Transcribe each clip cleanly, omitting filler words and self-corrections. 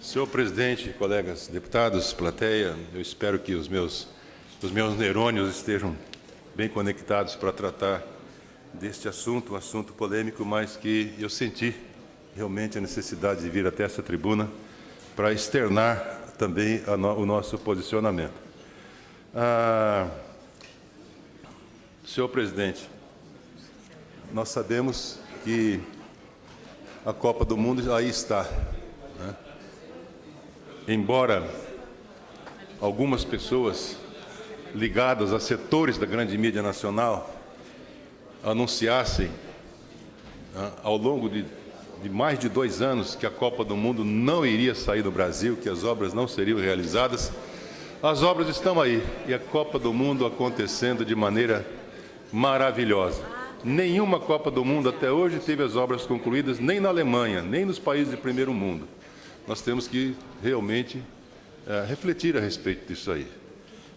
Senhor presidente, colegas deputados, plateia, eu espero que os meus neurônios estejam bem conectados para tratar deste assunto, um assunto polêmico, mas que eu senti realmente a necessidade de vir até essa tribuna para externar também o nosso posicionamento. Senhor presidente, nós sabemos que a Copa do Mundo aí está, né? Embora algumas pessoas ligadas a setores da grande mídia nacional anunciassem, né, ao longo de mais de 2 anos que a Copa do Mundo não iria sair do Brasil, que as obras não seriam realizadas, as obras estão aí e a Copa do Mundo acontecendo de maneira maravilhosa. Nenhuma Copa do Mundo até hoje teve as obras concluídas, nem na Alemanha, nem nos países de primeiro mundo. Nós temos que realmente refletir a respeito disso aí.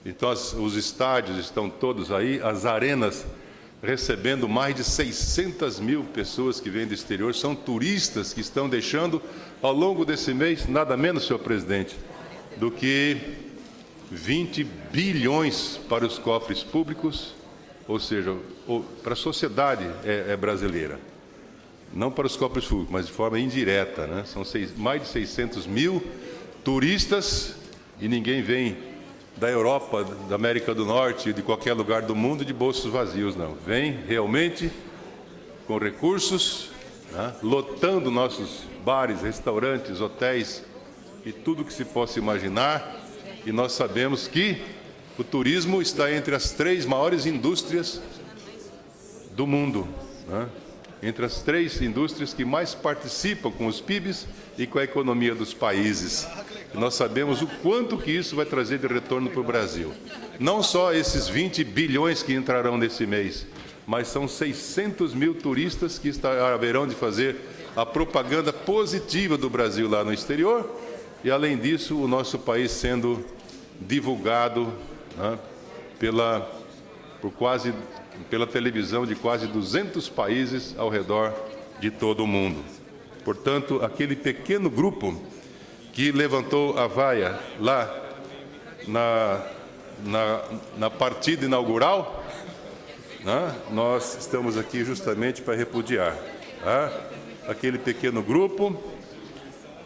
Então, os estádios estão todos aí, as arenas recebendo mais de 600 mil pessoas que vêm do exterior, são turistas que estão deixando, ao longo desse mês, nada menos, senhor presidente, do que 20 bilhões para os cofres públicos, ou seja, para a sociedade brasileira. Não para os cofres públicos, mas de forma indireta, né? São mais de 600 mil turistas e ninguém vem da Europa, da América do Norte, de qualquer lugar do mundo de bolsos vazios, não. Vem realmente com recursos, né? Lotando nossos bares, restaurantes, hotéis e tudo que se possa imaginar. E nós sabemos que o turismo está entre as 3 maiores indústrias do mundo, né? Entre as 3 indústrias que mais participam com os PIBs e com a economia dos países. E nós sabemos o quanto que isso vai trazer de retorno para o Brasil. Não só esses 20 bilhões que entrarão nesse mês, mas são 600 mil turistas que haverão de fazer a propaganda positiva do Brasil lá no exterior. E, além disso, o nosso país sendo divulgado, né, pela televisão de quase 200 países ao redor de todo o mundo. Portanto, aquele pequeno grupo que levantou a vaia lá na partida inaugural, né, nós estamos aqui justamente para repudiar. Tá? Aquele pequeno grupo,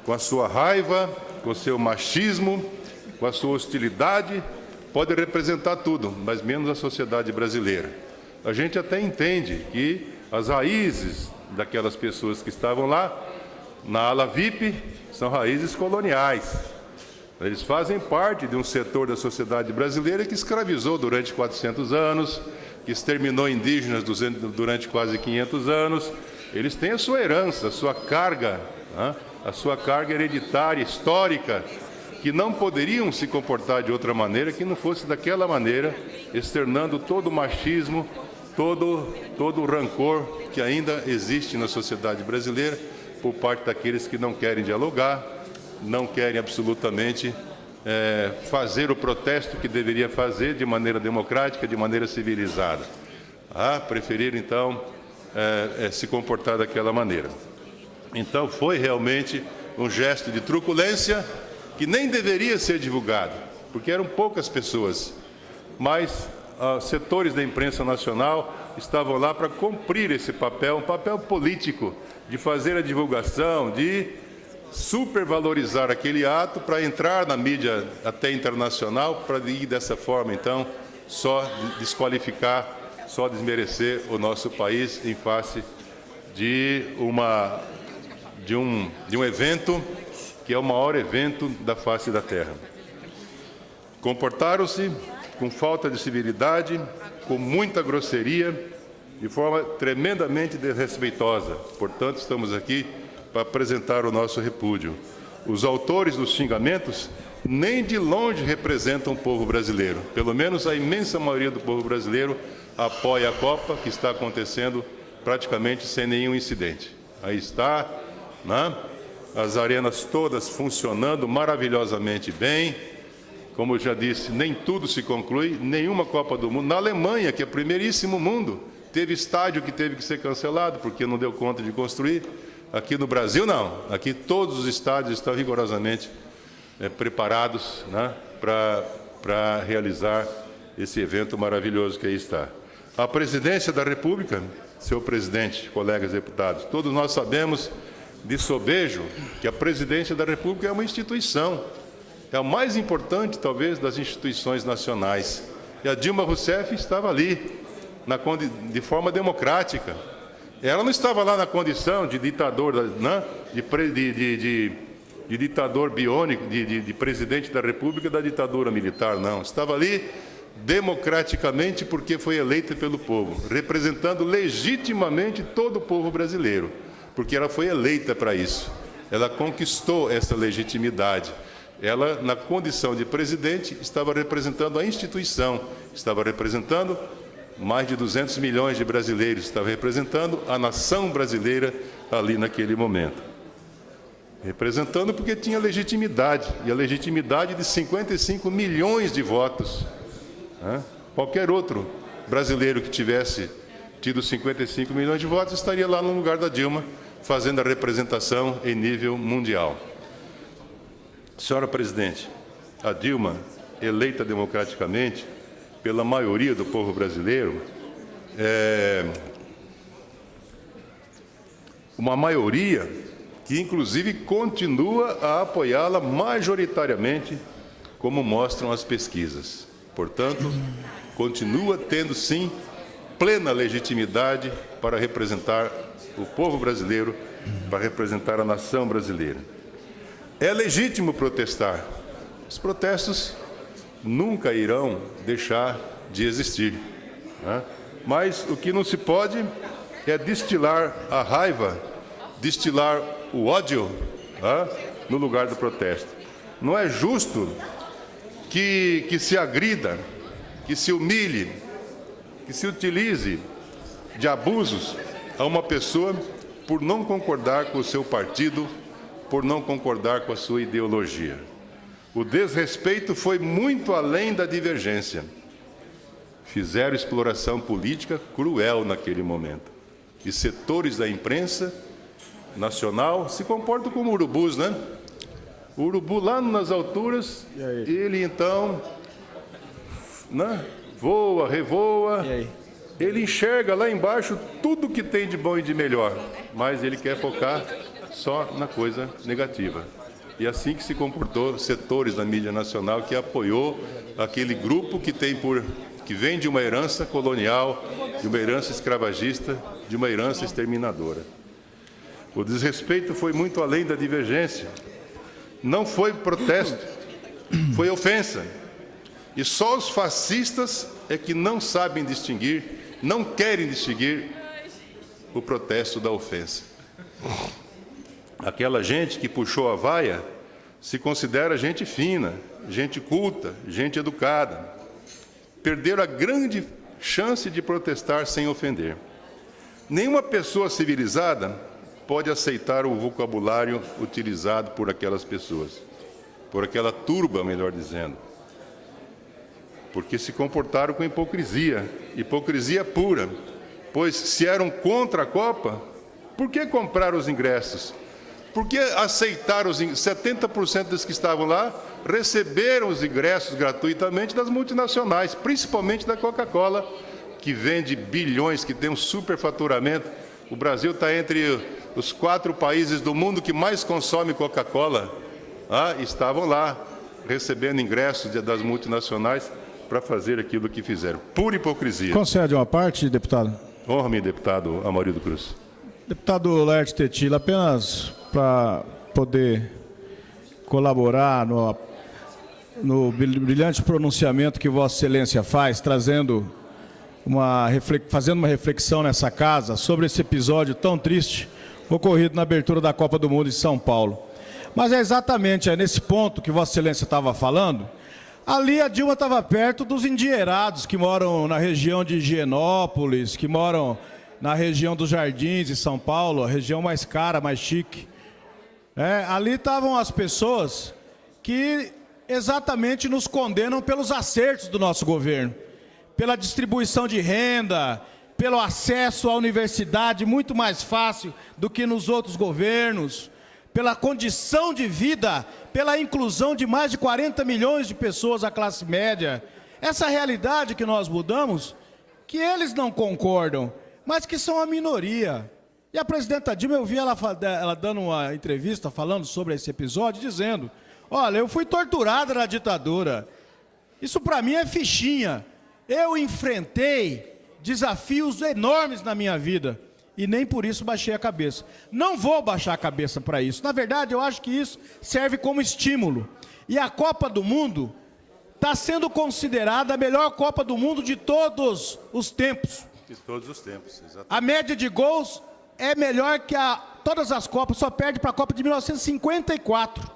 com a sua raiva, com o seu machismo, com a sua hostilidade, pode representar tudo, mas menos a sociedade brasileira. A gente até entende que as raízes daquelas pessoas que estavam lá, na ala VIP, são raízes coloniais. Eles fazem parte de um setor da sociedade brasileira que escravizou durante 400 anos, que exterminou indígenas durante quase 500 anos. Eles têm a sua herança, a sua carga, né? A sua carga hereditária, histórica, que não poderiam se comportar de outra maneira que não fosse daquela maneira, externando todo o machismo, todo o rancor que ainda existe na sociedade brasileira por parte daqueles que não querem dialogar, não querem absolutamente fazer o protesto que deveria fazer de maneira democrática, de maneira civilizada. Preferiram, então, se comportar daquela maneira. Então, foi realmente um gesto de truculência que nem deveria ser divulgado, porque eram poucas pessoas, mas setores da imprensa nacional estavam lá para cumprir esse papel, um papel político, de fazer a divulgação, de supervalorizar aquele ato para entrar na mídia até internacional, para ir dessa forma, então, só desqualificar, só desmerecer o nosso país em face de um evento que é o maior evento da face da Terra. Comportaram-se com falta de civilidade, com muita grosseria, de forma tremendamente desrespeitosa. Portanto, estamos aqui para apresentar o nosso repúdio. Os autores dos xingamentos nem de longe representam o povo brasileiro. Pelo menos a imensa maioria do povo brasileiro apoia a Copa, que está acontecendo praticamente sem nenhum incidente. Aí está, né? As arenas todas funcionando maravilhosamente bem. Como eu já disse, nem tudo se conclui, nenhuma Copa do Mundo. Na Alemanha, que é primeiríssimo mundo, Teve estádio que teve que ser cancelado porque não deu conta de construir. Aqui no Brasil, não. Aqui todos os estádios estão rigorosamente preparados, né, para realizar esse evento maravilhoso que aí está. A presidência da República, senhor presidente, colegas deputados, todos nós sabemos de sobejo que a presidência da República é uma instituição, é a mais importante, talvez, das instituições nacionais. E a Dilma Rousseff estava ali, de forma democrática. Ela não estava lá na condição de ditador, né, de ditador biônico, de presidente da República da ditadura militar, não. Estava ali democraticamente porque foi eleita pelo povo, representando legitimamente todo o povo brasileiro, porque ela foi eleita para isso. Ela conquistou essa legitimidade. Ela, na condição de presidente, estava representando a instituição, estava representando mais de 200 milhões de brasileiros, estava representando a nação brasileira ali naquele momento. Representando porque tinha legitimidade, e a legitimidade de 55 milhões de votos. Qualquer outro brasileiro que tivesse tido 55 milhões de votos estaria lá no lugar da Dilma, fazendo a representação em nível mundial. Senhora presidente, a Dilma, eleita democraticamente pela maioria do povo brasileiro, uma maioria que, inclusive, continua a apoiá-la majoritariamente, como mostram as pesquisas. Portanto, continua tendo, sim, plena legitimidade para representar o povo brasileiro, para representar a nação brasileira. É legítimo protestar. Os protestos nunca irão deixar de existir, né? Mas o que não se pode é destilar a raiva, destilar o ódio, né, no lugar do protesto. Não é justo que se agrida, que se humilhe, que se utilize de abusos a uma pessoa por não concordar com o seu partido, por não concordar com a sua ideologia. O desrespeito foi muito além da divergência. Fizeram exploração política cruel naquele momento. E setores da imprensa nacional se comportam como urubus, né? O urubu lá nas alturas, ele então, né, voa, revoa, ele enxerga lá embaixo tudo que tem de bom e de melhor, mas ele quer focar só na coisa negativa. E assim que se comportou setores da mídia nacional que apoiou aquele grupo que vem de uma herança colonial, de uma herança escravagista, de uma herança exterminadora. O desrespeito foi muito além da divergência. Não foi protesto, foi ofensa. E só os fascistas é que não sabem distinguir, não querem distinguir o protesto da ofensa. Aquela gente que puxou a vaia se considera gente fina, gente culta, gente educada. Perderam a grande chance de protestar sem ofender. Nenhuma pessoa civilizada pode aceitar o vocabulário utilizado por aquelas pessoas, por aquela turba, melhor dizendo, porque se comportaram com hipocrisia pura, pois se eram contra a Copa, por que compraram os ingressos? Por que aceitaram 70% dos que estavam lá receberam os ingressos gratuitamente das multinacionais, principalmente da Coca-Cola, que vende bilhões, que tem um superfaturamento. O Brasil está entre os 4 países do mundo que mais consome Coca-Cola. Estavam lá recebendo ingressos das multinacionais para fazer aquilo que fizeram. Pura hipocrisia. Concede uma parte, deputado? Honra-me, deputado Amarildo Cruz. Deputado Laerte Tetila, apenas para poder colaborar no brilhante pronunciamento que Vossa Excelência faz, fazendo uma reflexão nessa casa sobre esse episódio tão triste ocorrido na abertura da Copa do Mundo em São Paulo. Mas é exatamente nesse ponto que Vossa Excelência estava falando. Ali a Dilma estava perto dos endinheirados que moram na região de Higienópolis, que moram na região dos Jardins de São Paulo, a região mais cara, mais chique. Ali estavam as pessoas que exatamente nos condenam pelos acertos do nosso governo, pela distribuição de renda, pelo acesso à universidade muito mais fácil do que nos outros governos, pela condição de vida, pela inclusão de mais de 40 milhões de pessoas à classe média. Essa realidade que nós mudamos, que eles não concordam, mas que são a minoria. E a presidenta Dilma, eu vi ela dando uma entrevista falando sobre esse episódio, dizendo: olha, eu fui torturada na ditadura, isso para mim é fichinha, eu enfrentei desafios enormes na minha vida e nem por isso baixei a cabeça. Não vou baixar a cabeça para isso. Na verdade, eu acho que isso serve como estímulo. E a Copa do Mundo está sendo considerada a melhor Copa do Mundo de todos os tempos. De todos os tempos, exatamente. A média de gols é melhor que todas as Copas, só perde para a Copa de 1954.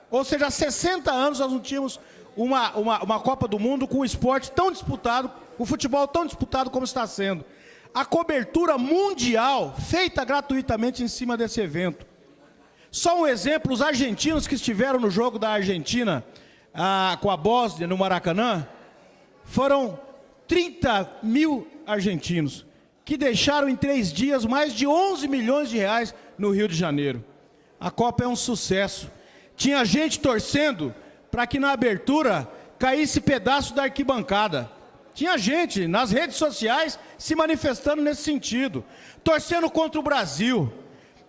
Ou seja, há 60 anos nós não tínhamos uma Copa do Mundo com um esporte tão disputado, o futebol tão disputado como está sendo. A cobertura mundial feita gratuitamente em cima desse evento. Só um exemplo, os argentinos que estiveram no jogo da Argentina com a Bósnia no Maracanã, foram 30 mil argentinos, que deixaram em 3 dias mais de 11 milhões de reais no Rio de Janeiro. A Copa é um sucesso. Tinha gente torcendo para que na abertura caísse pedaço da arquibancada. Tinha gente nas redes sociais se manifestando nesse sentido, torcendo contra o Brasil.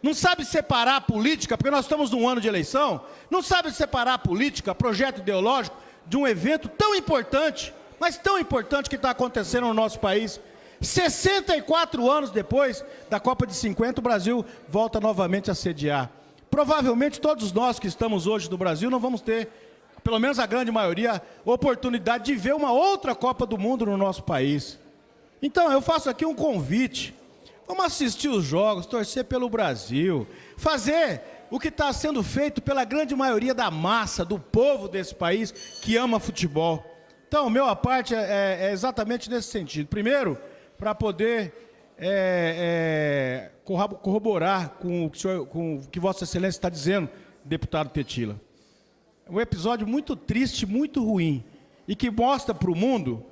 Não sabe separar a política, porque nós estamos num ano de eleição, não sabe separar a política, projeto ideológico, de um evento tão importante, mas tão importante que está acontecendo no nosso país. 64 anos depois da Copa de 50, o Brasil volta novamente a sediar. Provavelmente todos nós que estamos hoje no Brasil não vamos ter, pelo menos a grande maioria, oportunidade de ver uma outra Copa do Mundo no nosso país. Então, eu faço aqui um convite. Vamos assistir os jogos, torcer pelo Brasil, fazer o que está sendo feito pela grande maioria da massa, do povo desse país que ama futebol. Então, meu à parte é exatamente nesse sentido. Primeiro, para poder corroborar com o que Vossa Excelência está dizendo, deputado Tetila. É um episódio muito triste, muito ruim, e que mostra para o mundo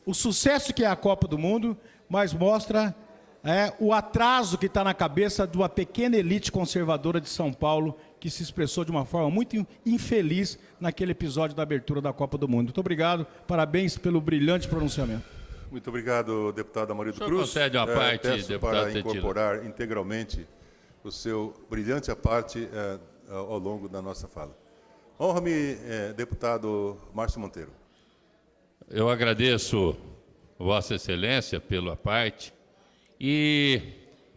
o sucesso que é a Copa do Mundo, mas mostra o atraso que está na cabeça de uma pequena elite conservadora de São Paulo, que se expressou de uma forma muito infeliz naquele episódio da abertura da Copa do Mundo. Muito obrigado, parabéns pelo brilhante pronunciamento. Muito obrigado, deputado Amarildo Cruz. Concede uma parte, peço deputado para incorporar integralmente o seu brilhante à parte ao longo da nossa fala. Honra-me, deputado Márcio Monteiro. Eu agradeço Vossa Excelência pela parte e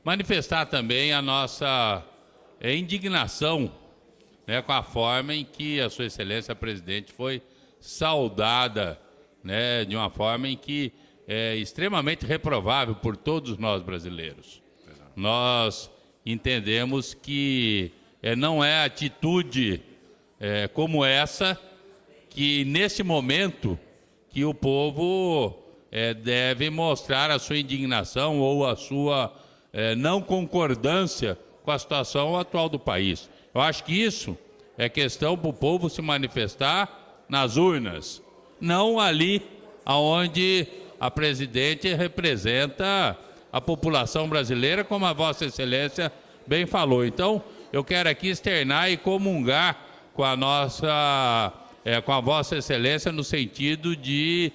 manifestar também a nossa indignação, né, com a forma em que a Sua Excelência Presidente foi saudada, né, de uma forma em que é extremamente reprovável por todos nós brasileiros. Nós entendemos que não é atitude como essa que, nesse momento, que o povo deve mostrar a sua indignação ou a sua não concordância com a situação atual do país. Eu acho que isso é questão para o povo se manifestar nas urnas, não ali onde a presidente representa a população brasileira, como a Vossa Excelência bem falou. Então, eu quero aqui externar e comungar com a com a Vossa Excelência no sentido de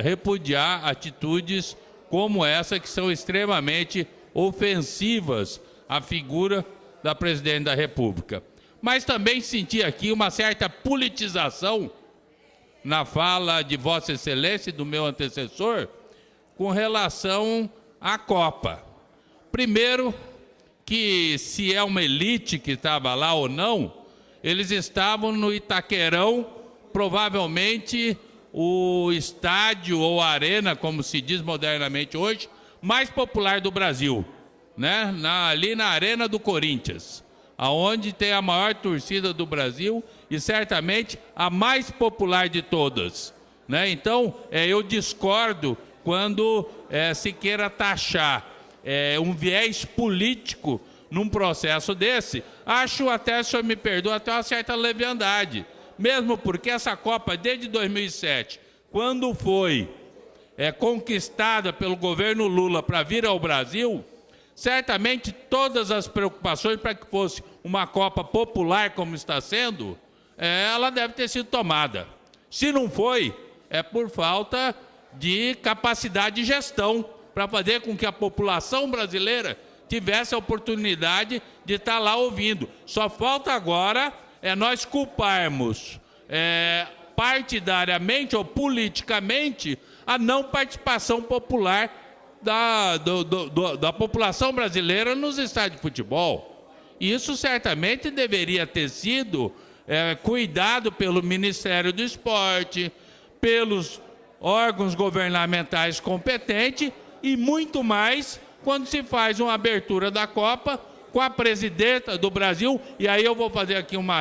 repudiar atitudes como essa, que são extremamente ofensivas à figura da Presidente da República. Mas também senti aqui uma certa politização na fala de Vossa Excelência e do meu antecessor com relação à Copa. Primeiro, que se é uma elite que estava lá ou não, eles estavam no Itaquerão, provavelmente o estádio ou arena, como se diz modernamente hoje, mais popular do Brasil, né? Ali na Arena do Corinthians, aonde tem a maior torcida do Brasil e certamente a mais popular de todas, né? Então, eu discordo quando se queira taxar um viés político num processo desse. Acho até, se o senhor me perdoa, até uma certa leviandade, mesmo porque essa Copa, desde 2007, quando foi conquistada pelo governo Lula para vir ao Brasil, certamente todas as preocupações para que fosse uma Copa popular como está sendo, ela deve ter sido tomada. Se não foi, é por falta de capacidade de gestão para fazer com que a população brasileira tivesse a oportunidade de estar lá ouvindo. Só falta agora nós culparmos partidariamente ou politicamente a não participação popular da população brasileira nos estádios de futebol. Isso certamente deveria ter sido cuidado pelo Ministério do Esporte, pelos órgãos governamentais competentes e muito mais quando se faz uma abertura da Copa com a presidenta do Brasil. E aí eu vou fazer aqui uma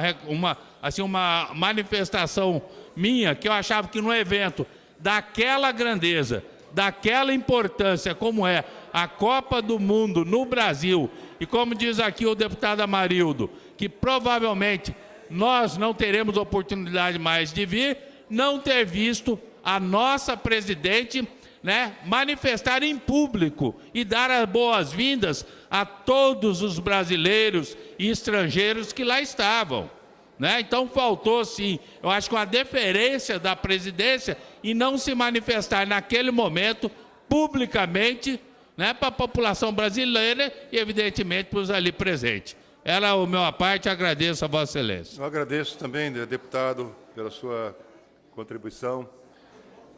manifestação minha, que eu achava que no evento daquela grandeza, daquela importância como é a Copa do Mundo no Brasil, e como diz aqui o deputado Amarildo, que provavelmente nós não teremos oportunidade mais de vir, não ter visto a nossa presidente manifestar em público e dar as boas-vindas a todos os brasileiros e estrangeiros que lá estavam. Então faltou, sim, eu acho que uma deferência da presidência e não se manifestar naquele momento publicamente para a população brasileira e, evidentemente, para os ali presentes. Era a minha parte, agradeço a Vossa Excelência. Eu agradeço também, deputado, pela sua contribuição.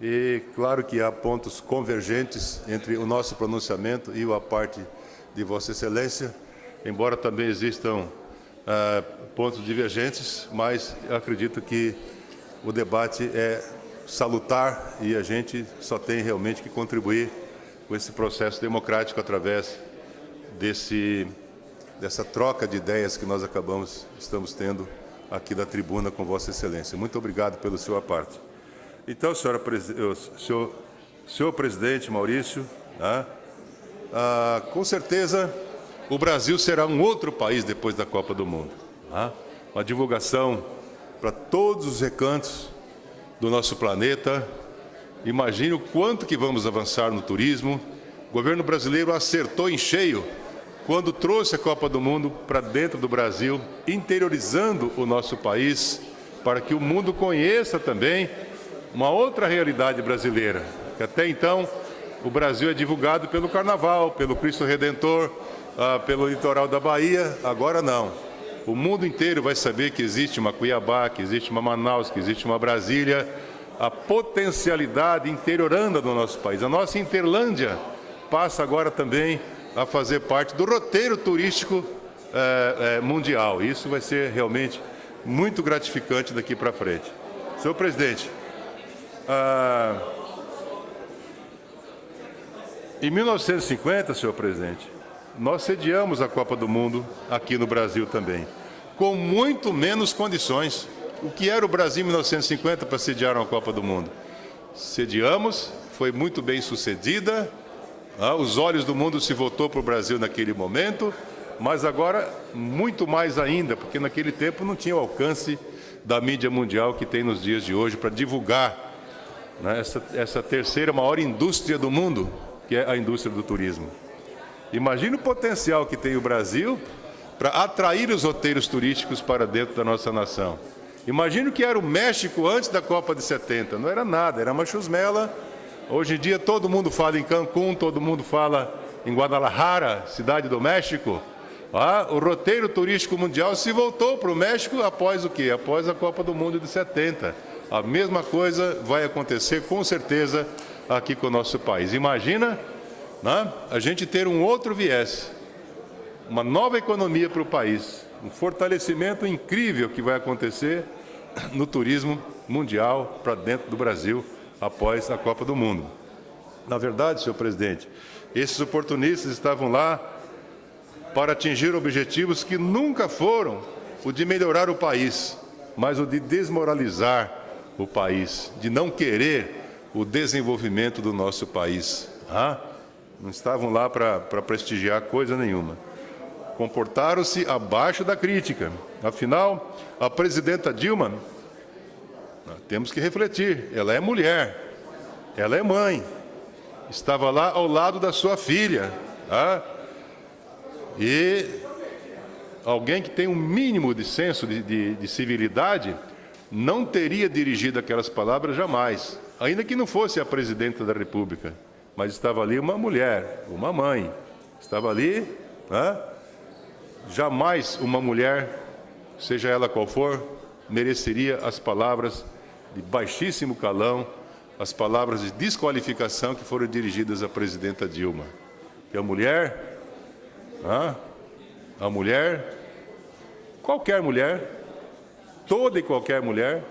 E claro que há pontos convergentes entre o nosso pronunciamento e a parte de Vossa Excelência, embora também existam pontos divergentes, mas acredito que o debate é salutar e a gente só tem realmente que contribuir com esse processo democrático através dessa troca de ideias que nós estamos tendo aqui da tribuna com Vossa Excelência. Muito obrigado pela sua parte. Então, senhor presidente Maurício, com certeza o Brasil será um outro país depois da Copa do Mundo. Uma divulgação para todos os recantos do nosso planeta. Imagine o quanto que vamos avançar no turismo. O governo brasileiro acertou em cheio quando trouxe a Copa do Mundo para dentro do Brasil, interiorizando o nosso país, para que o mundo conheça também uma outra realidade brasileira, que até então o Brasil é divulgado pelo Carnaval, pelo Cristo Redentor, pelo litoral da Bahia. Agora não. O mundo inteiro vai saber que existe uma Cuiabá, que existe uma Manaus, que existe uma Brasília, a potencialidade interioranda do nosso país. A nossa Interlândia passa agora também a fazer parte do roteiro turístico mundial. Isso vai ser realmente muito gratificante daqui para frente. Senhor presidente, em 1950, senhor presidente, nós sediamos a Copa do Mundo aqui no Brasil também, com muito menos condições. O que era o Brasil em 1950 para sediar uma Copa do Mundo? Sediamos, foi muito bem sucedida, os olhos do mundo se voltou para o Brasil naquele momento, mas agora muito mais ainda, porque naquele tempo não tinha o alcance da mídia mundial que tem nos dias de hoje para divulgar essa terceira maior indústria do mundo, que é a indústria do turismo. Imagina o potencial que tem o Brasil para atrair os roteiros turísticos para dentro da nossa nação. Imagina o que era o México antes da Copa de 70. Não era nada, era uma chusmela. Hoje em dia todo mundo fala em Cancún, todo mundo fala em Guadalajara, cidade do México. O roteiro turístico mundial se voltou para o México após o quê? Após a Copa do Mundo de 70. A mesma coisa vai acontecer com certeza aqui com o nosso país. Imagina a gente ter um outro viés, uma nova economia para o país, um fortalecimento incrível que vai acontecer no turismo mundial para dentro do Brasil após a Copa do Mundo. Na verdade, senhor presidente, esses oportunistas estavam lá para atingir objetivos que nunca foram o de melhorar o país, mas o de desmoralizar o país, de não querer o desenvolvimento do nosso país. Não estavam lá para prestigiar coisa nenhuma. Comportaram-se abaixo da crítica. Afinal, a presidenta Dilma, temos que refletir, ela é mulher, ela é mãe, estava lá ao lado da sua filha. Tá? E alguém que tem um mínimo de senso de civilidade não teria dirigido aquelas palavras jamais, ainda que não fosse a presidenta da República, mas estava ali uma mulher, uma mãe, estava ali, né? Jamais uma mulher, seja ela qual for, mereceria as palavras de baixíssimo calão, as palavras de desqualificação que foram dirigidas à presidenta Dilma. Que a mulher, qualquer mulher, toda e qualquer mulher,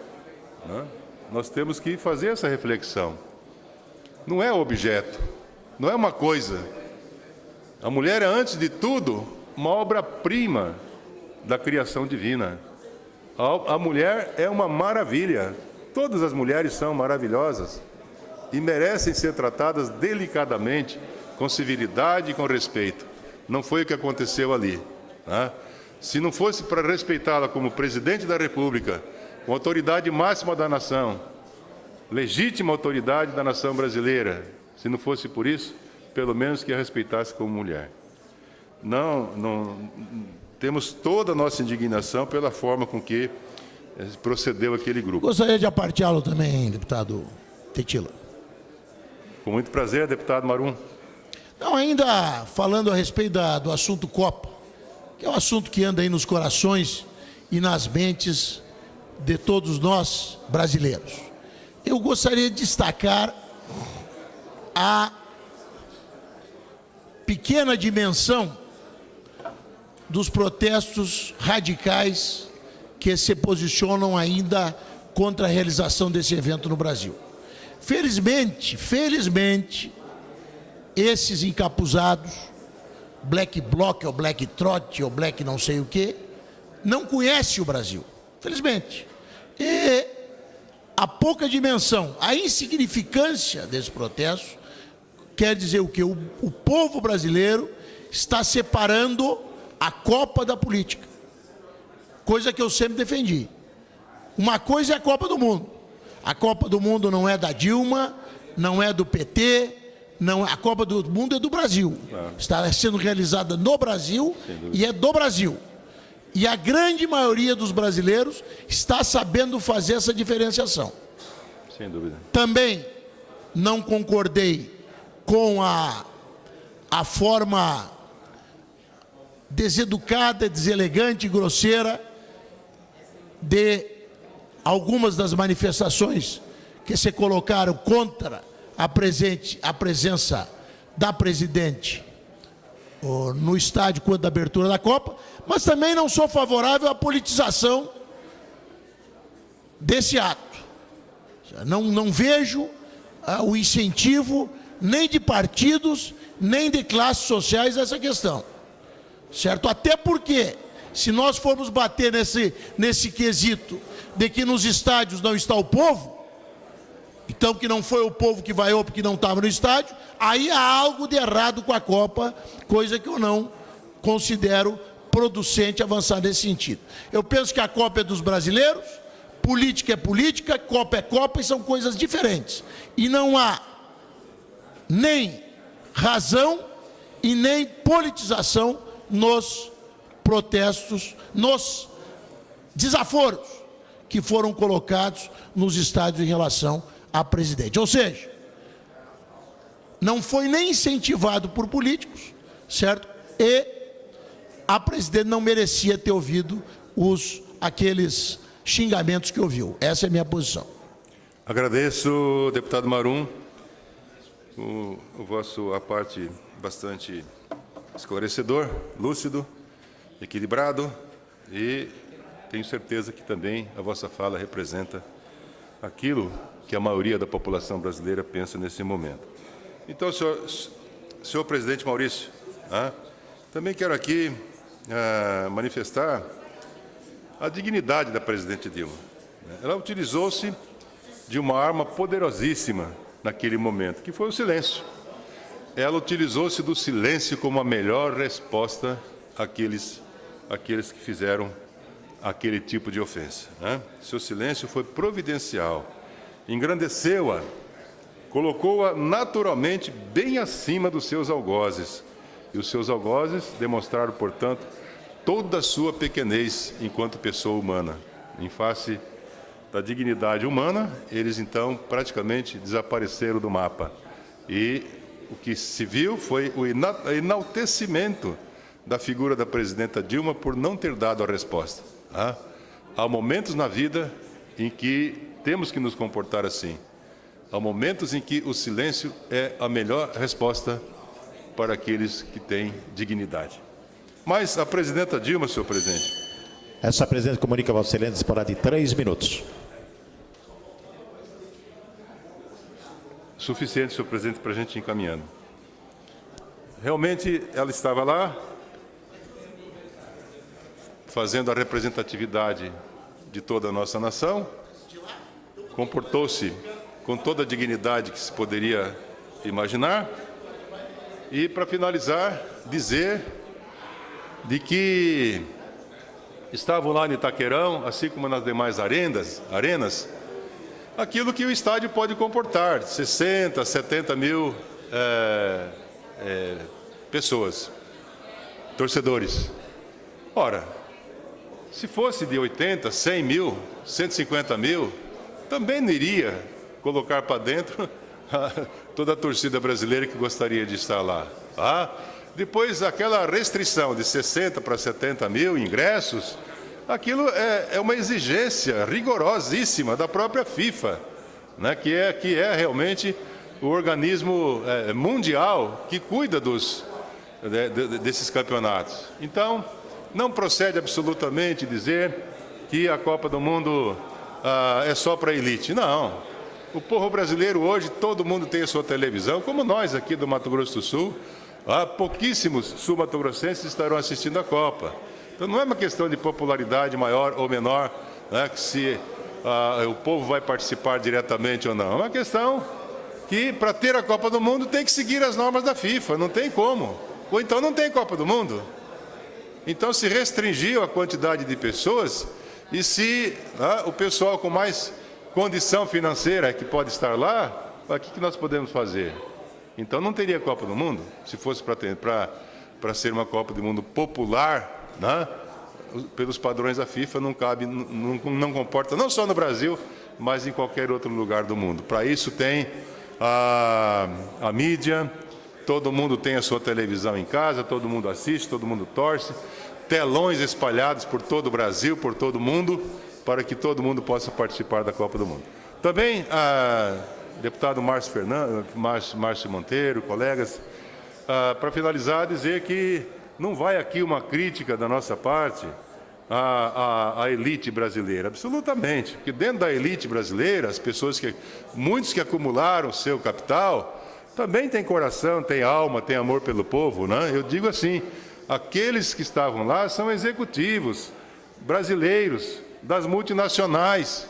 nós temos que fazer essa reflexão. Não é objeto, não é uma coisa. A mulher é, antes de tudo, uma obra-prima da criação divina. A mulher é uma maravilha. Todas as mulheres são maravilhosas e merecem ser tratadas delicadamente, com civilidade e com respeito. Não foi o que aconteceu ali. Né? Se não fosse para respeitá-la como presidente da República, com autoridade máxima da nação, legítima autoridade da nação brasileira, se não fosse por isso, pelo menos que a respeitasse como mulher. Temos toda a nossa indignação pela forma com que procedeu aquele grupo. Gostaria de aparteá-lo também, deputado Tetila. Com muito prazer, deputado Marum. Não, ainda falando a respeito do assunto Copa, que é um assunto que anda aí nos corações e nas mentes de todos nós brasileiros. Eu gostaria de destacar a pequena dimensão dos protestos radicais que se posicionam ainda contra a realização desse evento no Brasil. Felizmente, esses encapuzados, Black Bloc ou Black Trot ou Black não sei o que, não conhecem o Brasil, felizmente. E a pouca dimensão, a insignificância desse protesto, quer dizer o quê? O povo brasileiro está separando a Copa da política, coisa que eu sempre defendi. Uma coisa é a Copa do Mundo. A Copa do Mundo não é da Dilma, não é do PT, não, a Copa do Mundo é do Brasil. Está sendo realizada no Brasil e é do Brasil. E a grande maioria dos brasileiros está sabendo fazer essa diferenciação. Sem dúvida. Também não concordei com a forma deseducada, deselegante e grosseira de algumas das manifestações que se colocaram contra a presença da presidente no estádio quando da abertura da Copa, mas também não sou favorável à politização desse ato. Não vejo o incentivo nem de partidos, nem de classes sociais nessa questão. Certo? Até porque, se nós formos bater nesse quesito de que nos estádios não está o povo, então que não foi o povo que vaiou porque não estava no estádio, aí há algo de errado com a Copa, coisa que eu não considero producente avançar nesse sentido. Eu penso que a Copa é dos brasileiros, política é política, Copa é Copa, e são coisas diferentes. E não há nem razão e nem politização nos protestos, nos desaforos que foram colocados nos estádios em relação a presidente. Ou seja, não foi nem incentivado por políticos, certo? E a presidente não merecia ter ouvido aqueles xingamentos que ouviu. Essa é a minha posição. Agradeço, deputado Marum, a parte bastante esclarecedor, lúcido, equilibrado, e tenho certeza que também a vossa fala representa aquilo que a maioria da população brasileira pensa nesse momento. Então, senhor presidente Maurício, também quero aqui manifestar a dignidade da presidente Dilma. Ela utilizou-se de uma arma poderosíssima naquele momento, que foi o silêncio. Ela utilizou-se do silêncio como a melhor resposta àqueles que fizeram aquele tipo de ofensa. Seu silêncio foi providencial, engrandeceu-a colocou-a naturalmente bem acima dos seus algozes. E os seus algozes demonstraram, portanto, toda a sua pequenez enquanto pessoa humana. Em face da dignidade humana, eles então praticamente desapareceram do mapa. E o que se viu foi o enaltecimento da figura da presidenta Dilma por não ter dado a resposta. Há momentos na vida em que temos que nos comportar assim. Há momentos em que o silêncio é a melhor resposta para aqueles que têm dignidade. Mas a presidenta Dilma, senhor presidente. Essa presidente comunica a Vossa Excelência disporá de 3 minutos. Suficiente, senhor presidente, para a gente ir encaminhando. Realmente, ela estava lá, fazendo a representatividade de toda a nossa nação, comportou-se com toda a dignidade que se poderia imaginar, e, para finalizar, dizer de que estavam lá no Itaquerão, assim como nas demais arenas, aquilo que o estádio pode comportar, 60, 70 mil pessoas, torcedores. Ora, se fosse de 80, 100 mil, 150 mil, também não iria colocar para dentro toda a torcida brasileira que gostaria de estar lá. Depois, aquela restrição de 60 para 70 mil ingressos, aquilo é uma exigência rigorosíssima da própria FIFA, né, que é realmente o organismo mundial que cuida desses campeonatos. Então, não procede absolutamente dizer que a Copa do Mundo é só para a elite. Não. O povo brasileiro hoje, todo mundo tem a sua televisão, como nós aqui do Mato Grosso do Sul. Pouquíssimos sul-mato-grossenses estarão assistindo a Copa. Então, não é uma questão de popularidade maior ou menor, né, que se o povo vai participar diretamente ou não. É uma questão que, para ter a Copa do Mundo, tem que seguir as normas da FIFA, não tem como. Ou então não tem Copa do Mundo. Então, se restringiu a quantidade de pessoas, e se o pessoal com mais condição financeira que pode estar lá, o que nós podemos fazer? Então, não teria Copa do Mundo, se fosse para ser uma Copa do Mundo popular, né? Pelos padrões da FIFA, não cabe, não comporta, não só no Brasil, mas em qualquer outro lugar do mundo. Para isso tem a mídia, todo mundo tem a sua televisão em casa, todo mundo assiste, todo mundo torce, telões espalhados por todo o Brasil, por todo o mundo, para que todo mundo possa participar da Copa do Mundo. Também, deputado Márcio Monteiro, colegas, para finalizar, dizer que não vai aqui uma crítica da nossa parte à elite brasileira, absolutamente, porque dentro da elite brasileira, as pessoas muitos que acumularam seu capital, também têm coração, têm alma, têm amor pelo povo, né? Eu digo assim, aqueles que estavam lá são executivos brasileiros, das multinacionais,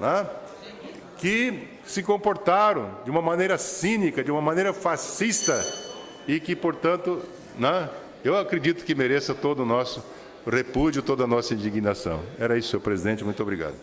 né, que se comportaram de uma maneira cínica, de uma maneira fascista, e que, portanto, né, eu acredito que mereça todo o nosso repúdio, toda a nossa indignação. Era isso, senhor presidente. Muito obrigado.